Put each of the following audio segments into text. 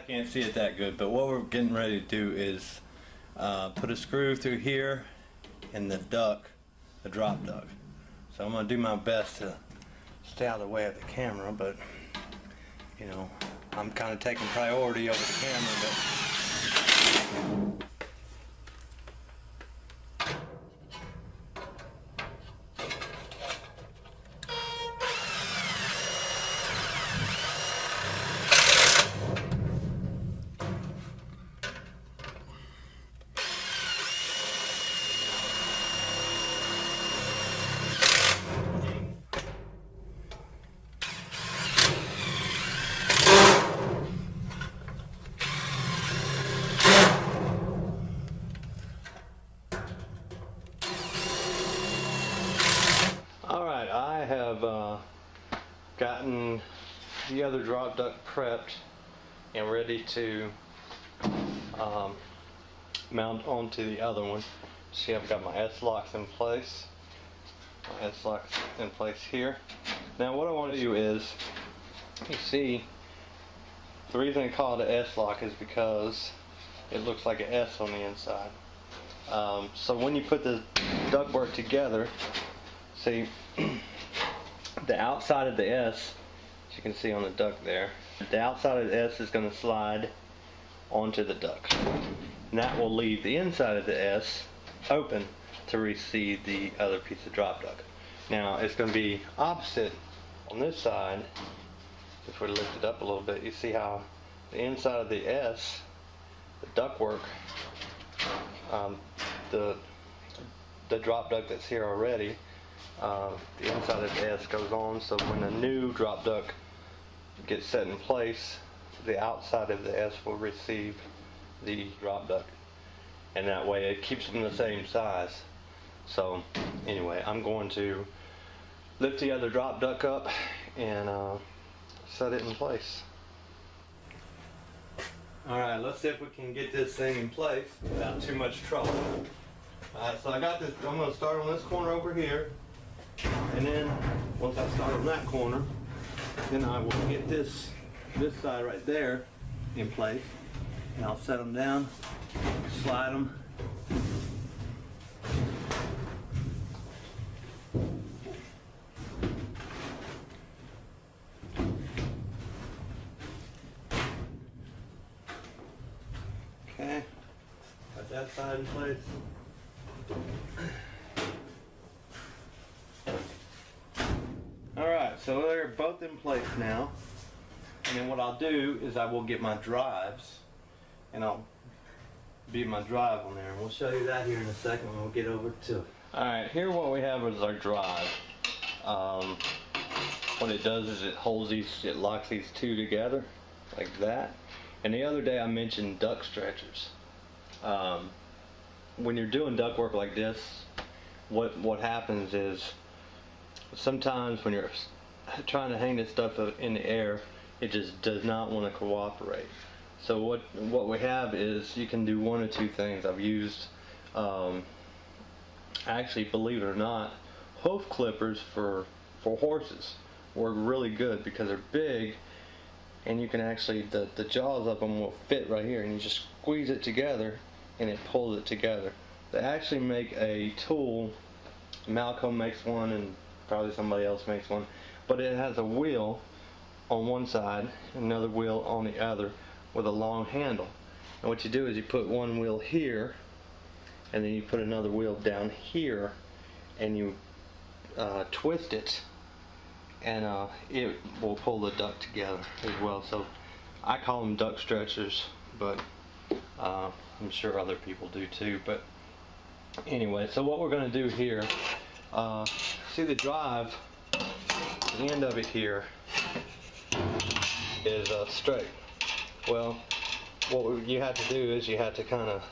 probably can't see it that good, but what we're getting ready to do is put a screw through here in the duct, the drop duct. So I'm going to do my best to stay out of the way of the camera, but you know, I'm kind of taking priority over the camera, but I have gotten the other drop duct prepped and ready to mount onto the other one. See, I've got my S-locks in place. My S-locks in place here. Now what I want to do is, you see, the reason I call it an S-lock is because it looks like an S on the inside. So when you put the ductwork together, see, the outside of the S, as you can see on the duct there, the outside of the S is going to slide onto the duct. And that will leave the inside of the S open to receive the other piece of drop duct. Now it's going to be opposite on this side. If we lift it up a little bit, you see how the inside of the S, the ductwork, the drop duct that's here already, the inside of the S goes on, so when a new drop duct gets set in place, the outside of the S will receive the drop duct, and that way it keeps them the same size. So anyway, I'm going to lift the other drop duct up and set it in place. Alright, let's see if we can get this thing in place without too much trouble. Alright, so I got this, I'm going to start on this corner over here. And then once I start on that corner, then I will get this side right there in place, and I'll set them down, slide them. Okay, got that side in place. Alright, so they're both in place now, and then what I'll do is I will get my drives, and I'll beat my drive on there, and we'll show you that here in a second when we'll get over to it. Alright, here what we have is our drive. What it does is it holds these, it locks these two together like that. And the other day I mentioned duct stretchers. When you're doing duct work like this, what happens is sometimes when you're trying to hang this stuff in the air, it just does not want to cooperate. So what we have is you can do one of two things. I've used, actually, believe it or not, hoof clippers for horses work really good because they're big, and you can actually, the jaws of them will fit right here, and you just squeeze it together and it pulls it together. They actually make a tool, Malcolm makes one and probably somebody else makes one, but it has a wheel on one side, another wheel on the other with a long handle. And what you do is you put one wheel here, and then you put another wheel down here, and you twist it, and it will pull the duct together as well. So I call them duct stretchers, but I'm sure other people do too. But anyway, so what we're going to do here, see the drive, the end of it here is straight. Well, what you have to do is you have to kind of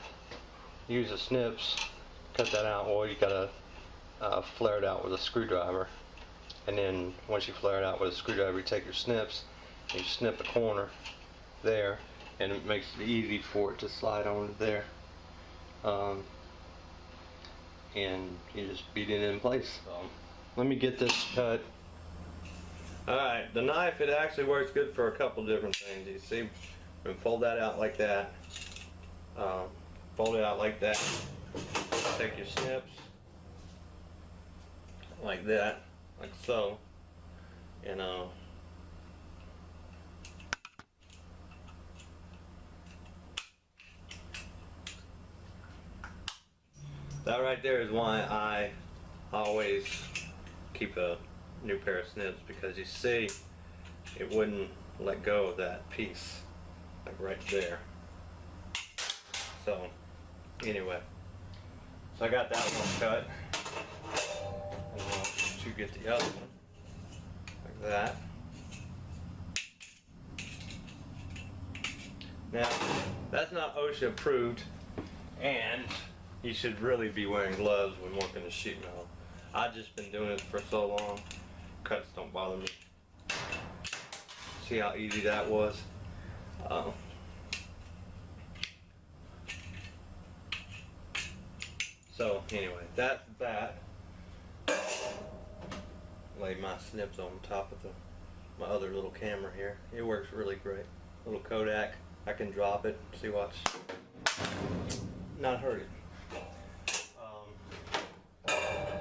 use the snips, cut that out, or you got to flare it out with a screwdriver. And then once you flare it out with a screwdriver, you take your snips and you snip the corner there, and it makes it easy for it to slide on there. And you just beat it in place. So let me get this cut. Alright, the knife, it actually works good for a couple different things. You see, and fold that out like that. Fold it out like that. Take your snips like that, like so, and that right there is why I always keep a new pair of snips, because you see it wouldn't let go of that piece, like right there. So anyway, so I got that one cut, and I'll to get the other one like that. Now that's not OSHA approved, and you should really be wearing gloves when working the sheet metal. I've just been doing it for so long, cuts don't bother me. See how easy that was? So anyway, that's that. Lay my snips on top of my other little camera here. It works really great. Little Kodak. I can drop it. See, watch. Not hurt it.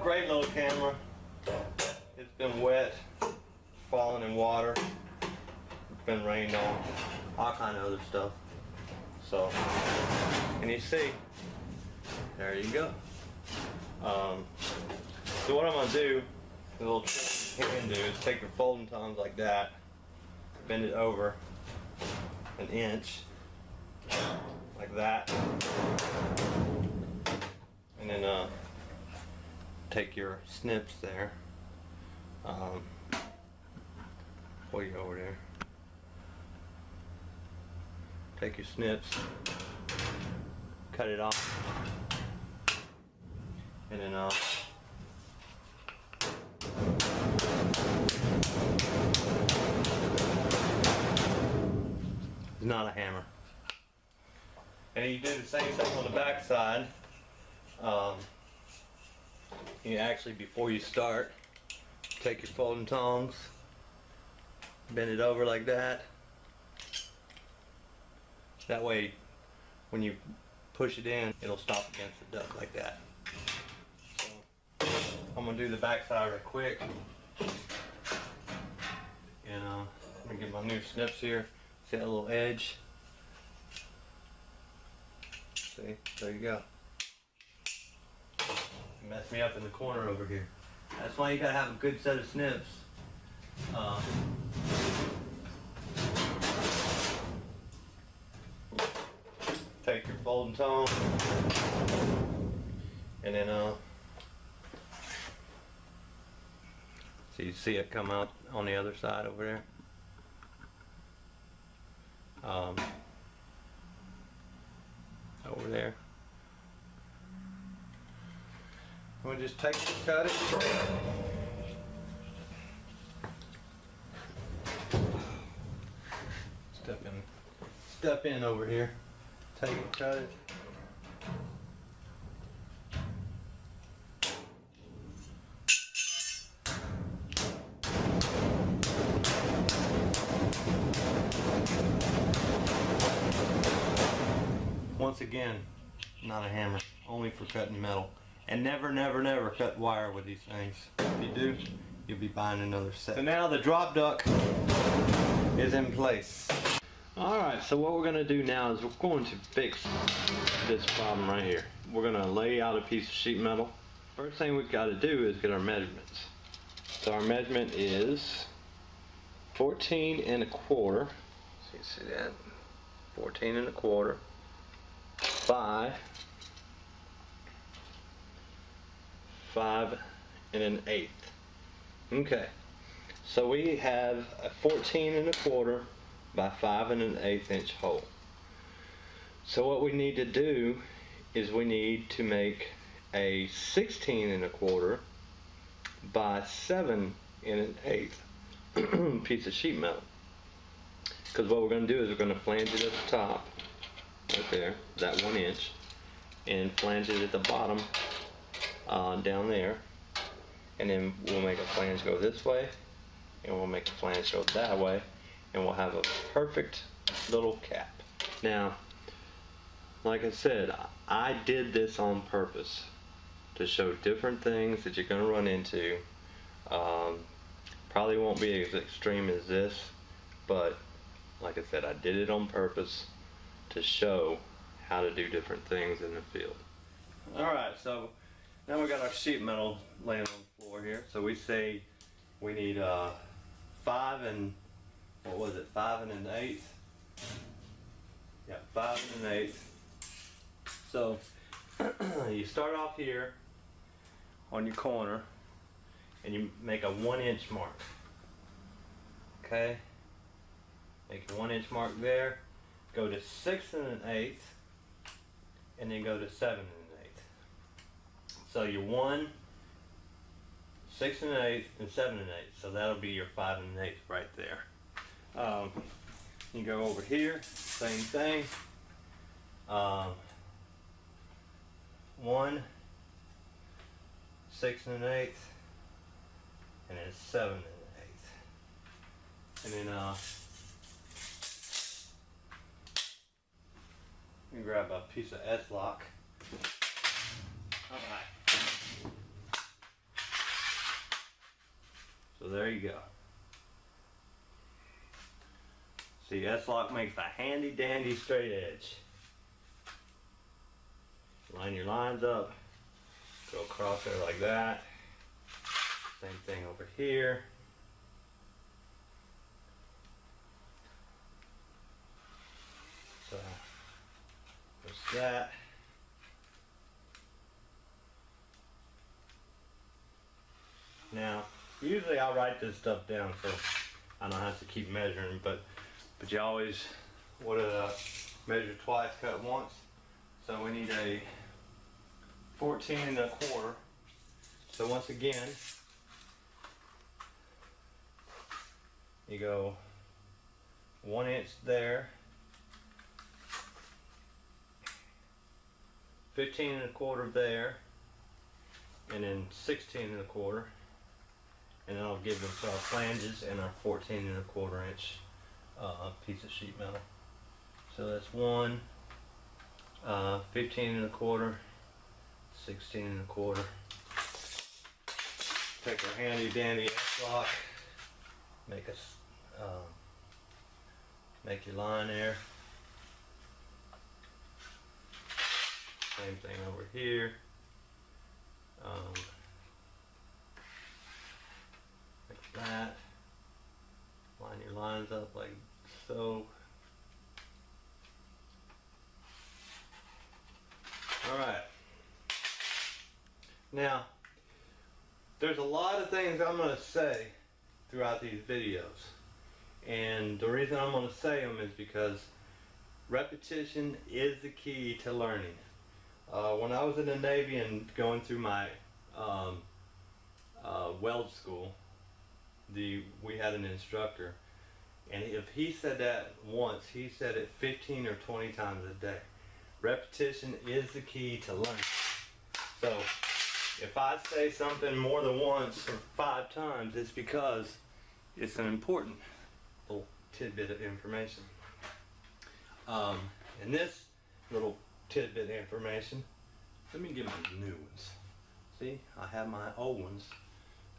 Great little camera. It's been wet, fallen in water. It's been rained on. All kind of other stuff. So, and you see, there you go. So what I'm gonna do, the little trick you can do, is take your folding tongs like that, bend it over an inch, like that, and then take your snips there, pull you over there, take your snips, cut it off, and then it's not a hammer. And you do the same thing on the back side. You actually, before you start, take your folding tongs, bend it over like that. That way, when you push it in, it'll stop against the duct like that. So, I'm gonna do the back side real quick. And I'm gonna get my new snips here. See that little edge? See, there you go. Messed me up in the corner over here. That's why you gotta have a good set of snips. Take your folding tone, and then so you see it come out on the other side over there. Over there. We'll just take it, cut it. Step in over here. Take it, cut it. Once again, not a hammer, only for cutting metal. And never, never, never cut wire with these things. If you do, you'll be buying another set. So now the drop duct is in place. Alright, so what we're going to do now is we're going to fix this problem right here. We're going to lay out a piece of sheet metal. First thing we've got to do is get our measurements. So our measurement is 14 1/4. So you see that? 14 1/4 by 5 1/8. Okay, so we have a 14 1/4 by 5 1/8 inch hole. So what we need to do is we need to make a 16 1/4 by 7 1/8 piece of sheet metal. Because what we're going to do is we're going to flange it at the top, right there, that 1 inch, and flange it at the bottom, down there, and then we'll make a flange go this way, and we'll make a flange go that way, and we'll have a perfect little cap. Now, like I said, I did this on purpose to show different things that you're going to run into. Probably won't be as extreme as this, but like I said, I did it on purpose to show how to do different things in the field. Alright, so now we got our sheet metal laying on the floor here. So we say we need 5 and, what was it, 5 and 1/8? Yeah, 5 and 1/8. So you start off here on your corner and you make a 1-inch mark. Okay? Make a 1-inch mark there. Go to 6 1/8 and then go to 7 1/8. So your 1, 6 1/8, and 7 1/8. So that'll be your 5 1/8 right there. You go over here, same thing. 1, 6 1/8, and then 7 1/8. And then you grab a piece of S-lock. Alright. So there you go. See, S-lock makes a handy dandy straight edge. Line your lines up, go across there like that. Same thing over here. So there's that. Now, usually I write this stuff down so I don't have to keep measuring, but you always want to measure twice, cut once. So we need a 14 1/4. So once again, you go 1 inch there, 15 1/4 there, and then 16 1/4, and then I'll give us our flanges and our 14 1/4 inch piece of sheet metal. So that's 1, 15 1/4, 16 1/4. Take our handy dandy S-lock, make your line there. Same thing over here. Like that. Line your lines up like so. Alright. Now, there's a lot of things I'm going to say throughout these videos. And the reason I'm going to say them is because repetition is the key to learning. When I was in the Navy and going through my weld school, we had an instructor, and if he said that once, he said it 15 or 20 times a day. Repetition is the key to learning. So if I say something more than once or 5 times, it's because it's an important little tidbit of information. And this little tidbit of information, let me get my new ones. See, I have my old ones.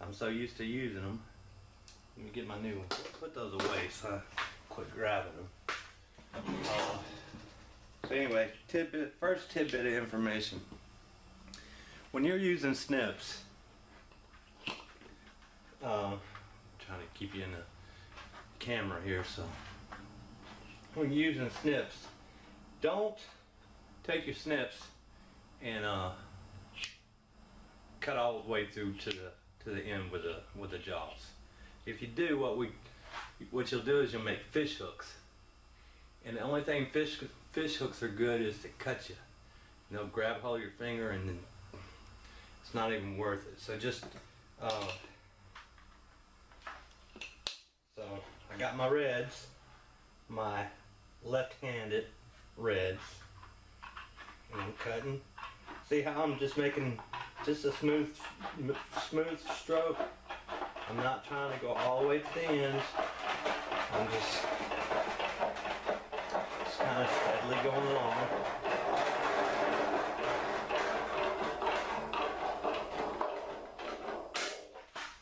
I'm so used to using them. Let me get my new ones. Put those away so I quit grabbing them. So anyway, first tidbit of information. When you're using snips, trying to keep you in the camera here, so when you're using snips, don't take your snips and cut all the way through to the end with the jaws. If you do, what you'll do is you'll make fish hooks, and the only thing fish hooks are good is to cut you. They'll grab hold of your finger and then it's not even worth it. So just so I got my reds, my left-handed reds, and I'm cutting. See how I'm just making just a smooth stroke? I'm not trying to go all the way to the end. I'm just kind kind of steadily going along.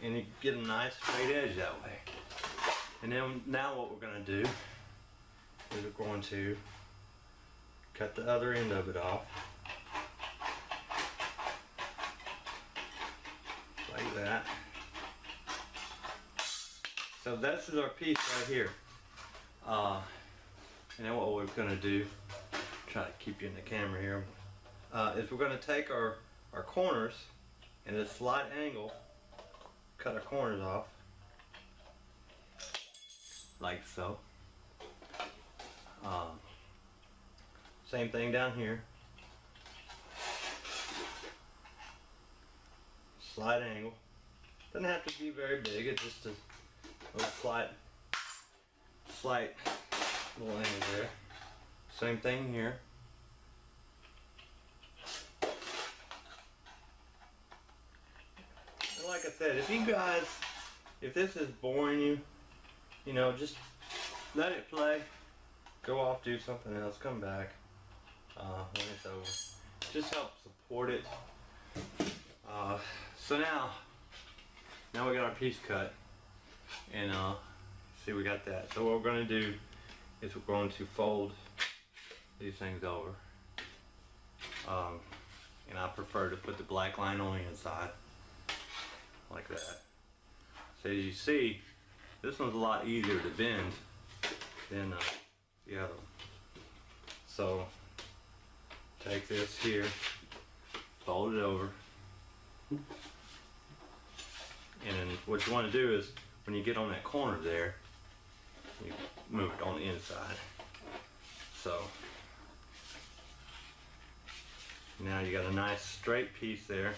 And you get a nice straight edge that way. And then now what we're going to do is we're going to cut the other end of it off. Like that. So this is our piece right here. And then what we're going to do, try to keep you in the camera here, is we're going to take our corners and at a slight angle, cut our corners off, like so. Same thing down here. Slight angle. Doesn't have to be very big, it's just a little slight little angle there. Same thing here. And like I said, if this is boring you, you know, just let it play. Go off, do something else, come back when it's over. Just help support it. So now we got our piece cut, and see, we got that. So what we're going to do is we're going to fold these things over, and I prefer to put the black line on the inside like that. So as you see, this one's a lot easier to bend than the other one. So take this here, fold it over, and then what you want to do is when you get on that corner there, you move it on the inside. So now you got a nice straight piece there,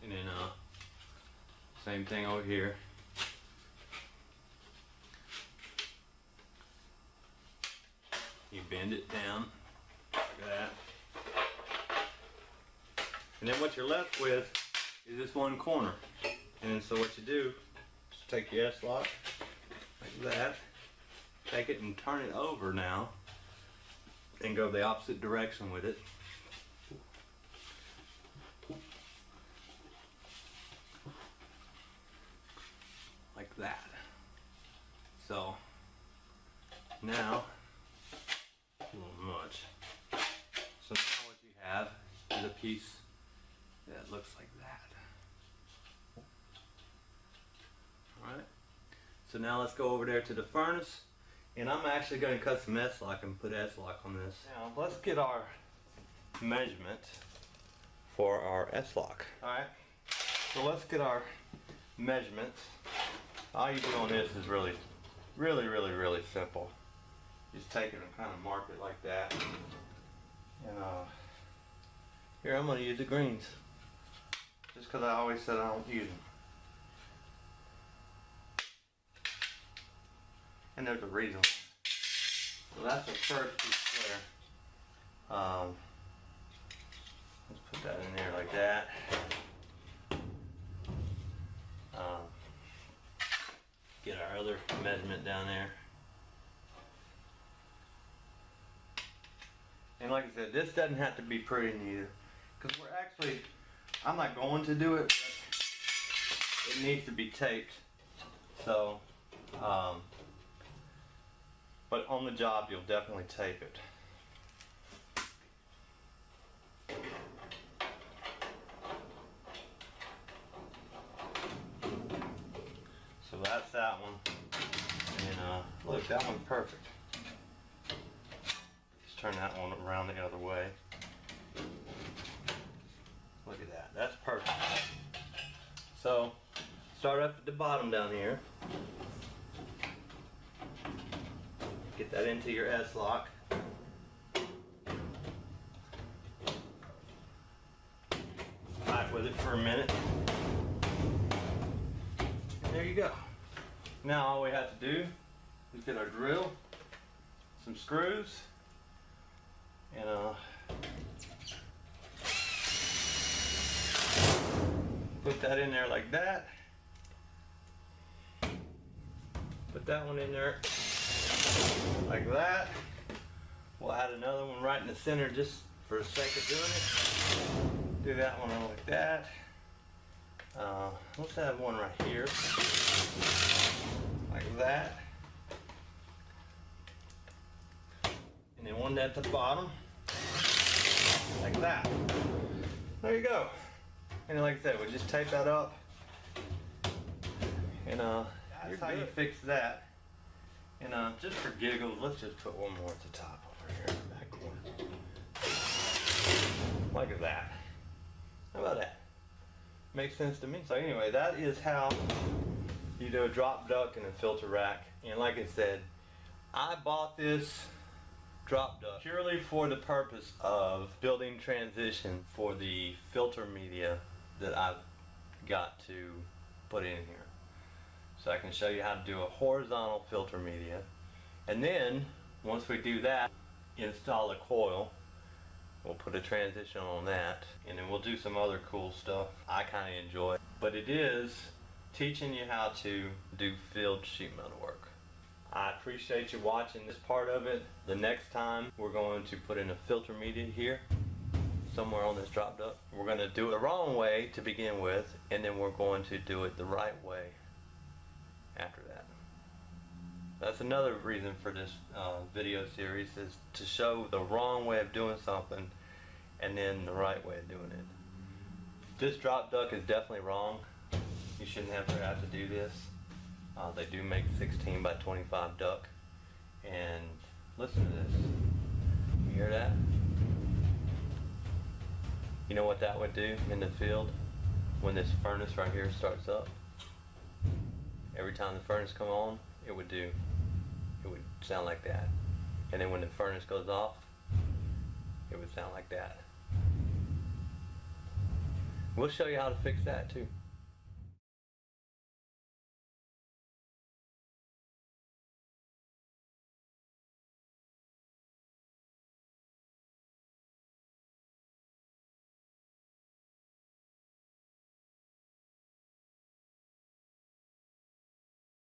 and then same thing over here. You bend it down like that, and then what you're left with is this one corner. And then so what you do is take your S-lock like that, take it and turn it over now, and go the opposite direction with it. Like that. So now, a little much. So now what you have is a piece that looks like that. Alright, so now let's go over there to the furnace, and I'm actually going to cut some S-lock and put S-lock on this. Now let's get our measurement for our S-lock. Alright, so let's get our measurements. All you do on this is really simple. Just take it and kind of mark it like that. And here I'm going to use the greens, just because I always said I don't use them. And there's a reason. So that's our first piece there. Let's put that in there like that. Get our other measurement down there. And like I said, this doesn't have to be pretty neither, because I'm not going to do it, but it needs to be taped. So, but on the job, you'll definitely tape it. So that's that one. And look, that one's perfect. Just turn that one around the other way. Look at that. That's perfect. So start up at the bottom down here. Get that into your S-lock. Fight with it for a minute. And there you go. Now all we have to do is get our drill, some screws, and put that in there like that. Put that one in there. like that. We'll add another one right in the center just for the sake of doing it. Do that one like that. Let's have one right here, like that. And then one at the bottom, like that. There you go. And like I said, we just tape that up. And that's how you fix that. And just for giggles, let's just put one more at the top over here in the back corner. Like that. How about that? Makes sense to me. So anyway, that is how you do a drop duct and a filter rack. And like I said, I bought this drop duct purely for the purpose of building transition for the filter media that I've got to put in here. So I can show you how to do a horizontal filter media. And then, once we do that, install a coil. We'll put a transition on that, and then we'll do some other cool stuff I kind of enjoy. But it is teaching you how to do field sheet metal work. I appreciate you watching this part of it. The next time we're going to put in a filter media here, somewhere on this drop duct. We're going to do it the wrong way to begin with, and then we're going to do it the right way after that. That's another reason for this video series, is to show the wrong way of doing something and then the right way of doing it. This drop duct is definitely wrong. You shouldn't have to do this. They do make 16 by 25 duct. And listen to this. You hear that? You know what that would do in the field when this furnace right here starts up? Every time the furnace come on, it would sound like that. And then when the furnace goes off, it would sound like that. We'll show you how to fix that too.